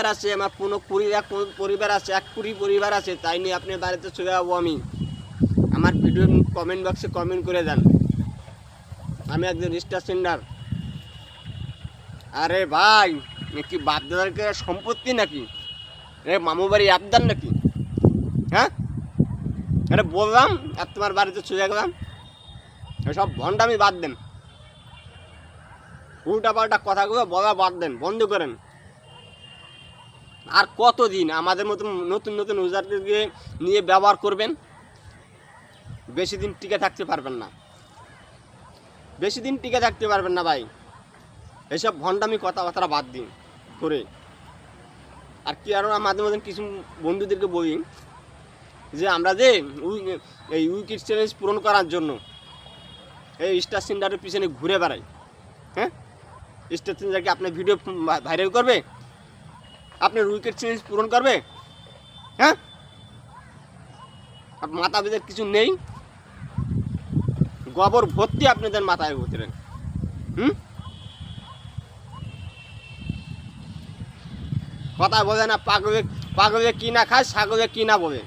আছে, আমার কোনো পরিবার আছে, এক কুড়ি পরিবার আছে, তাই নিয়ে আপনার বাড়িতে চলে যাবো আমি। আমার ভিডিও কমেন্ট বক্সে কমেন্ট করে দেন, আমি একজন স্টার সেন্ডার। আরে ভাই, কি বাপ দাদারকে সম্পত্তি নাকি? মামু বাড়ি আবদার নাকি? হ্যাঁ, আরে বললাম আর তোমার বাড়িতে চলে গেলাম। এসব ভণ্ডামি বাদ দেন, উল্টা পাল্টা কথাগুলো বলা বাদ দেন, বন্ধ করেন। আর কতদিন আমাদের মতো নতুন নতুন ইউজারদেরকে নিয়ে ব্যবহার করবেন? বেশি দিন টিকে থাকতে পারবেন না, বেশি দিন টিকে থাকতে পারবেন না ভাই। এসব ভণ্ডামি কথাবার্তা বাদ দিন করে। আর কি আরও মাঝে মাঝে কিছু বন্ধুদেরকে বলি যে আমরা যে এই উইকেট চ্যালেঞ্জ পূরণ করার জন্য এই স্টার সেন্টারের পিছনে ঘুরে বেড়াই। হ্যাঁ, স্টার সেন্টারকে আপনার ভিডিও ভাইরাল করবে, আপনার উইকেট চ্যালেঞ্জ পূরণ করবে? হ্যাঁ, মাথা ভিতরে কিছু নেই, গোবর ভর্তি আপনাদের মাথায় ভিতরে। কথা বলে না, পাগলে পাগলে কি না খায়, ছাগলে কি না বলে।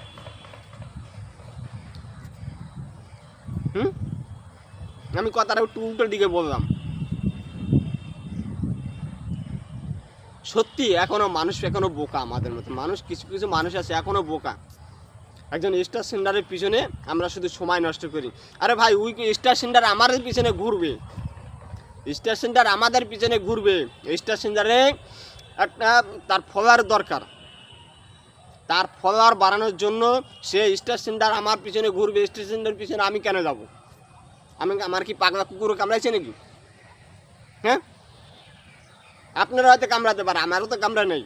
আমি কথাটা একটু উল্টোর দিকে বললাম। সত্যি এখনো মানুষ এখনো বোকা, আমাদের মতো মানুষ, কিছু কিছু মানুষ আছে এখনো বোকা। একজন স্টার সেন্টারের পিছনে আমরা শুধু সময় নষ্ট করি। আরে ভাই, স্টার সেন্টার আমাদের পিছনে ঘুরবে, স্টার সেন্টার আমাদের পিছনে ঘুরবে। স্টার সেন্টারে একটা তার ফলোয়ার দরকার, তার ফলোয়ার বাড়ানোর জন্য সে স্টার সেন্টার আমার পিছনে ঘুরবে। স্টার সেন্টারের পিছনে আমি কেন যাব? আমার কি পাগলা কুকুরও কামড়াইছে নাকি? হ্যাঁ, আপনারা হয়তো কামড়াতে পারে, আমারও তো কামড়া নেই।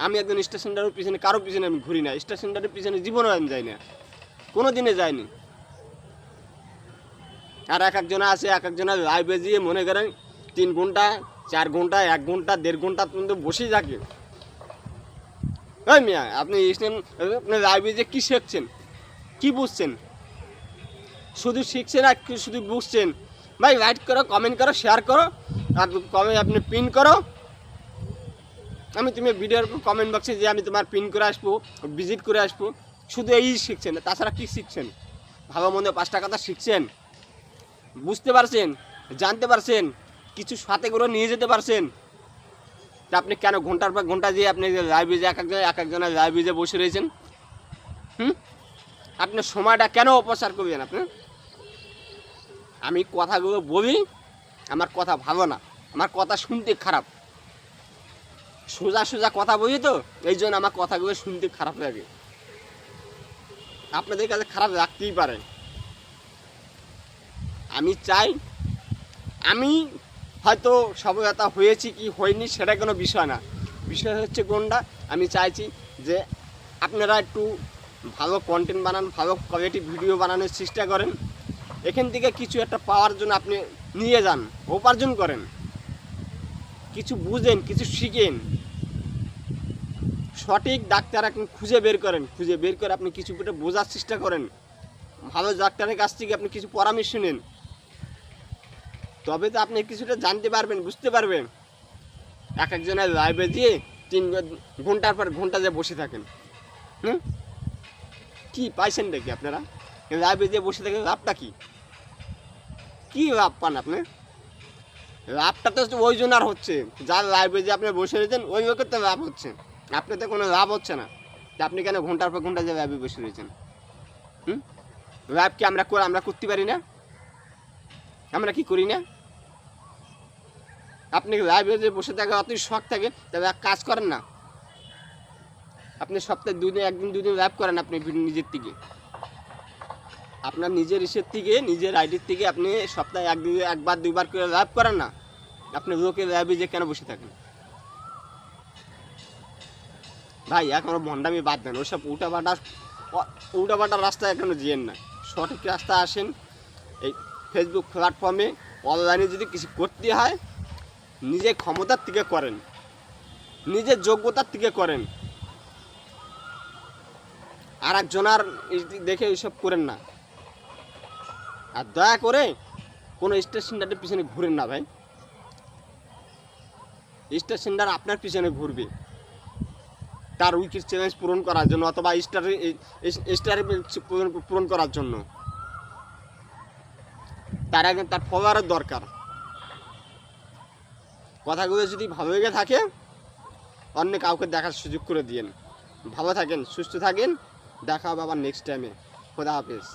আমি একজন স্টার সেন্টারের পিছনে কারো পিছনে আমি ঘুরি না, স্টার সেন্টারের পিছনে জীবনেও আমি যাই না, কোনো দিনে যাইনি। আর এক একজনা আছে, এক একজনা লাইভে দিয়ে মনে করেন 3 ঘন্টা 4 ঘন্টা 1 ঘন্টা 1.5 ঘন্টা পর্যন্ত বসেই থাকে। ওই মিয়া, আপনি আপনি লাইভে যে কী শিখছেন, কী বুঝছেন? শুধু শিখছেন আর শুধু বুঝছেন? ভাই লাইক করো, কমেন্ট করো, শেয়ার করো, আর আপনি পিন করো। তুমি ভিডিওর কমেন্ট বক্সে যে আমি তোমার পিন করে আসবো, ভিজিট করে আসবো, শুধু এই শিখছেন, তাছাড়া কী শিখছেন? ভালো মন্দ 5টা কথা শিখছেন? বুঝতে পারছেন, জানতে পারছেন, কিছু সাথে করে নিয়ে যেতে পারছেন? তা আপনি কেন ঘন্টার পর ঘন্টা দিয়ে আপনি লাইভে যে এক একজনের লাইভে যে বসে রয়েছেন? আপনার সময়টা কেন অপচার করবেন আপনি? আমি কথাগুলো বলি, আমার কথা ভালো না, আমার কথা শুনতে খারাপ, সোজা সোজা কথা বলি তো, এই জন্য আমার কথাগুলো শুনতে খারাপ লাগে। আপনাদের কাছে খারাপ লাগতেই পারে। আমি চাই, আমি হয়তো সফলতা হয়েছি কি হয়নি সেটা কোনো বিষয় না, বিষয় হচ্ছে কোনটা, আমি চাইছি যে আপনারা একটু ভালো কন্টেন্ট বানান, ভালো কোয়ালিটি ভিডিও বানানোর চেষ্টা করেন। এখান থেকে কিছু একটা পাওয়ার জন্য আপনি নিয়ে যান, উপার্জন করেন, কিছু বুঝেন, কিছু শিখেন, সঠিক ডাক্তার আপনি খুঁজে বের করেন, খুঁজে বের করে আপনি কিছু বোঝার চেষ্টা করেন, ভালো ডাক্তারের কাছ থেকে আপনি কিছু পরামর্শ নেন, তবে তো আপনি কিছুটা জানতে পারবেন, বুঝতে পারবেন। এক একজনের লাইভে দিয়ে 3 ঘন্টার পর ঘন্টা যে বসে থাকেন, কি পাইছেন নাকি আপনারা? লাইভে দিয়ে বসে থাকেন, লাভটা কি? কি লাভ পান আপনি? লাভটা তো ওই জন্য আর হচ্ছে, যার লাইভে যে আপনি বসে রয়েছেন ওই লোকের তো লাভ হচ্ছে, আপনার তো কোনো লাভ হচ্ছে না। আপনি কেন ঘন্টার পর ঘন্টা যে লাইভে বসে রয়েছেন? লাইভ কি আমরা করতে পারি না? আমরা কি করি না? আপনি লাইভে যে বসে থাকে অতই শখ থাকে, তবে এক কাজ করেন না, আপনি সপ্তাহে 2 দিন 1 দিন 2 দিন লাইভ করেন, আপনি নিজের থেকে, আপনার নিজের ইসের থেকে, নিজের আইডির থেকে আপনি সপ্তাহে 1 বার 2 বার করে লাইভ করেন না। আপনি লোকের লাইভে যে কেন বসে থাকেন? ভাই এখনো ভণ্ডামি বাদ দেন, ওসব উল্টাপাল্টা রাস্তায় এখনো যেয়েন না, সঠিক রাস্তা আসেন। এই ফেসবুক প্ল্যাটফর্মে অনলাইনে যদি কিছু করতে হয়, নিজের ক্ষমতার থেকে করেন, নিজের যোগ্যতার থেকে করেন, আর একজনার দেখে এইসব করেন না। আর দয়া করে কোনো স্টার সেন্টারের পিছনে ঘুরেন না ভাই, স্টার সেন্টার আপনার পিছনে ঘুরবে। তার উইকেট চ্যালেঞ্জ পূরণ করার জন্য অথবা স্টারে পূরণ করার জন্য তার আগে তার ফলোয়ারের দরকার। কথাগুলো যদি ভালো লেগে থাকে অন্য কাউকে দেখার সুযোগ করে দিয়েন। ভালো থাকেন, সুস্থ থাকেন, দেখা হবে আবার নেক্সট টাইমে। খোদা হাফেজ।